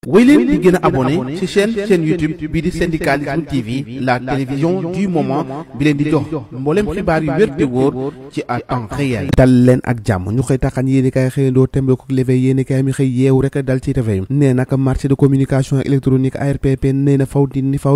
wéy leen di gën a abonné ci chaîne YouTube bii di Syndicalisme TV, la télévision du moment bi leen di jox mboolem xibaar yu wér te wóor ci à temps réel. dal leen ak jàmm ñu xëy taxan yéeni kaay xëyandoo tembe ko levé yéeni kaay mi xëy yeewu rek dal ci réveil nee naka marché de communication électronique ARPP nee na faw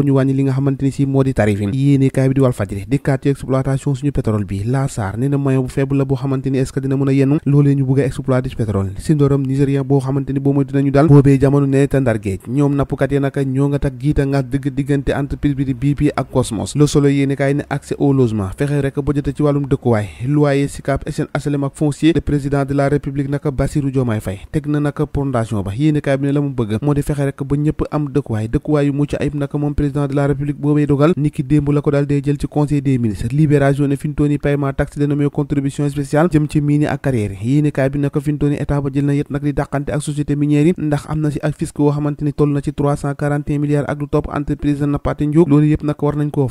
ñu wàññi li nga xamante ni si moo di tarif yi yéeni kaay bi di Walf Fadjri di kat ci exploitation suñu pétrole bi la SAR nee na moyen bu faible la boo xamante ni est-ce que dina mën a yenn loolee ñu bëgg a exploiter ci pétrole si ndoram nigérien boo xamante ni boo mooy dinañu dal boobee jamono ne te Ndar géej ñoom nappkat yi naka ñoo nga tak jiita nga dëgg diggante entreprise bi di BP ak Cosmos Le Soleil yéeni kaay ne accès au logement fexe rek ba jote ci wàllum dëkkuwaay loyer SICAP SN HLM ak foncier le président de la république naka Bassirou Diomaye Faye teg na naka fondation ba yéeni kaay bi ne la mu bëgg moo di fexe rek ba ñëpp am dëkkuwaay yu mucc ayib naka moom président de la république boobee dogal niki démb la ko daal dee jël ci conseil des ministres libération ne fintooni paiement taxe dénommé contribution spéciale jëm ci mine ak carrière yéeni kaay bi naka fintooni état ba jël na yet nag di dàqante ak société minière yi ndax am na si ak fisc woo xamante ni toll na ci 341 milliards ak lu topp entreprise na nappaate njóog loolu yëpp nag war nañ koo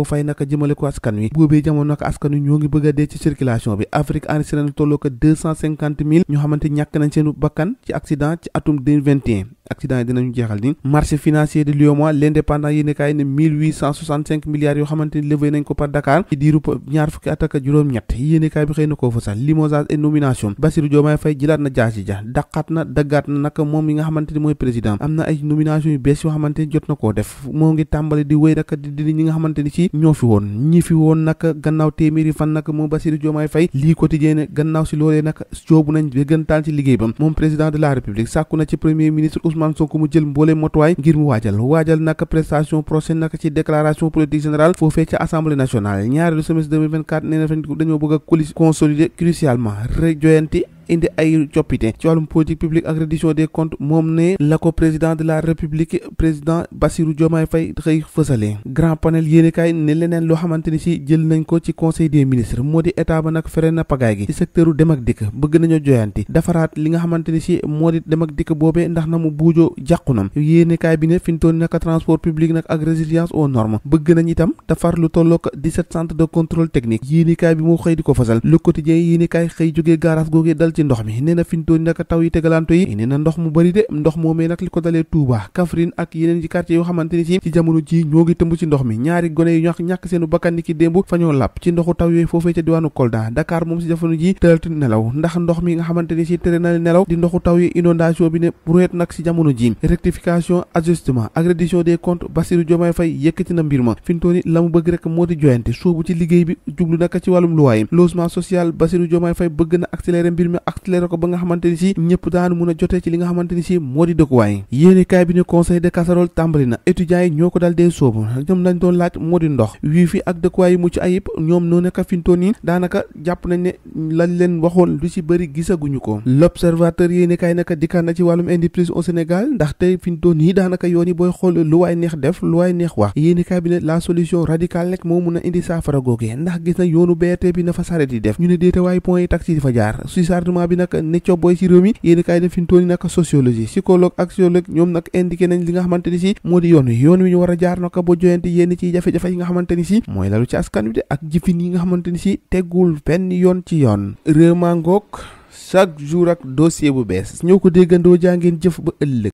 fay naka jëmale ko askan wi boobee jamono naka askan wi ñoo ngi bëgg a dee ci circulation bi Afrique enregistré na tolloo ko 250 000 ñoo xamante ñàkk nañ seenu bakkan ci accident ci atum 2021 accident yi dinañu jeexal ni marché financier de l'UEMOA l'indépendant yéeni kaay ne 1865 milliards yoo xamante ni levé nañ ko par Dakar ci diiru ñaar fukki at ak juróom-ñett yéeni kaay bi xëy na koo fa sax limogeage et nomination Bassirou Diomaye Faye jilaat na jaasi ja daqaat na daggaat na naka moom mi nga xamante ni mooy président am na ay nomination yu bees yoo xamante ni jot na koo def moo ngi tàmbali di wéy naka di ñi nga xamante ni ci ñoo fi woon ñi fi woon naka gannaaw téeméeri fan naka moom Bassirou Diomaye Faye lii quotidien ne gannaaw si loolee naka joobu nañ dëggantaan ci liggéey ba moom président de la république sàkku na ci premier ministre Ousmane Sonko mu jël mboolee motuwaay ngir mu waajal naka prestation prochaine naka ci déclaration politique générale foofee ca assemblée nationale ñaareelu semestre 2024 nee na dañoo bëgg a consolider crucialement rejoyanti indi ay coppite ci wàllum politique publique ak reddition des comptes moom ne la ko président de la république président Bassirou Diomaye Faye xëy fësale grand panel yéenekaay ne leneen loo xamante ni si jël nañ ko ci conseil des ministres moo di état ba nag fere na pagaay gi ci secteur dem ak dikk bëgg nañoo joyanti defaraat li nga xamante ni si moo di dem ak dikk boobee ndax na mu buujoo jàqu nam yéenekaay bi ne fi ñu toll naka transport public nag ak résilience aux normes bëgg nañ itam defar lu tollook 17 centres de contrôle technique yéenekaay bi moo xëy di ko fësal le quotidien yéenekaay xëy jógee garage googee dal ci ndox mi nee na fintooni naka taw yi tegalanto yi nee na ndox mu bari de ndox moomee nag li ko dalee Touba Kaffrine ak yeneen ci quartier yoo xamante ni si ci jamono ji ñoo ngi tëmb ci ndox mi ñaari gone yu ñàkk seenu bakkan ni ki démb fa ñoo làpp ci ndoxu taw yooyu foofee ca diwaanu Kolda Dakar moom si jamono ji tëraltu nelaw ndax ndox mi nga xamante ni si tere na nelaw di ndoxu taw yi inondation bi ne ruet nag si jamono ji rectification ajustement ak reddition des comptes Bassirou Diomaye Faye yëkkati na mbir ma fintooni la mu bëgg rek moo di joyante soobu ci liggéey bi jublu naka ci wàllum luwaay logement social Bassirou Diomaye Faye bëgg na accélérer mbir mi leer ko ba nga xamante ni si ñëpp daanu mun a jotee ci li nga xamante ni si moo di dëkkuwaay yéeni kaay bi ne conseil de casserole tàmbali na étudiants yi ñoo ko dal dee soobu ñoom lañ doon laaj moo di ndox wifi ak dëkkuwaay yi mucc ayib ñoom noo nekk fintoon yi daanaka jàpp nañ ne lañ leen waxoon lu ci bëri gisaguñu ko l'observateur yéeni kaay naka dikkaan na ci wàllum indéprise au Sénégal ndax tey fintoon yi daanaka yoon yi booy xool lu waay neex def lu waay neex wax yéeni kaay bi ne la solution radicale nekk moo mun a indi saafara googee ndax gis na yoonu BRT bi na fa saret yi def ñu ne déetawaay point yi taxi di fa jaar si chargement bi nag ne cobboy ci réew mi yéeni kaay def fintooni nag sociologie psychologue ak sociologue ñoom nag indiqué nañ li nga xamante ni si moo di yoon wi ñu war a jaar naka ba joyanti yenn ci jafe-jafe yi nga xamante ni si mooy lalu ci askan wi de ak jëfin yi nga xamante ni si teggul benn yoon ci yoon réew maa ngoog chaque jour ak dossier bu bees ñoo ko déggandoo jaa ngeen jëf ba ëllëg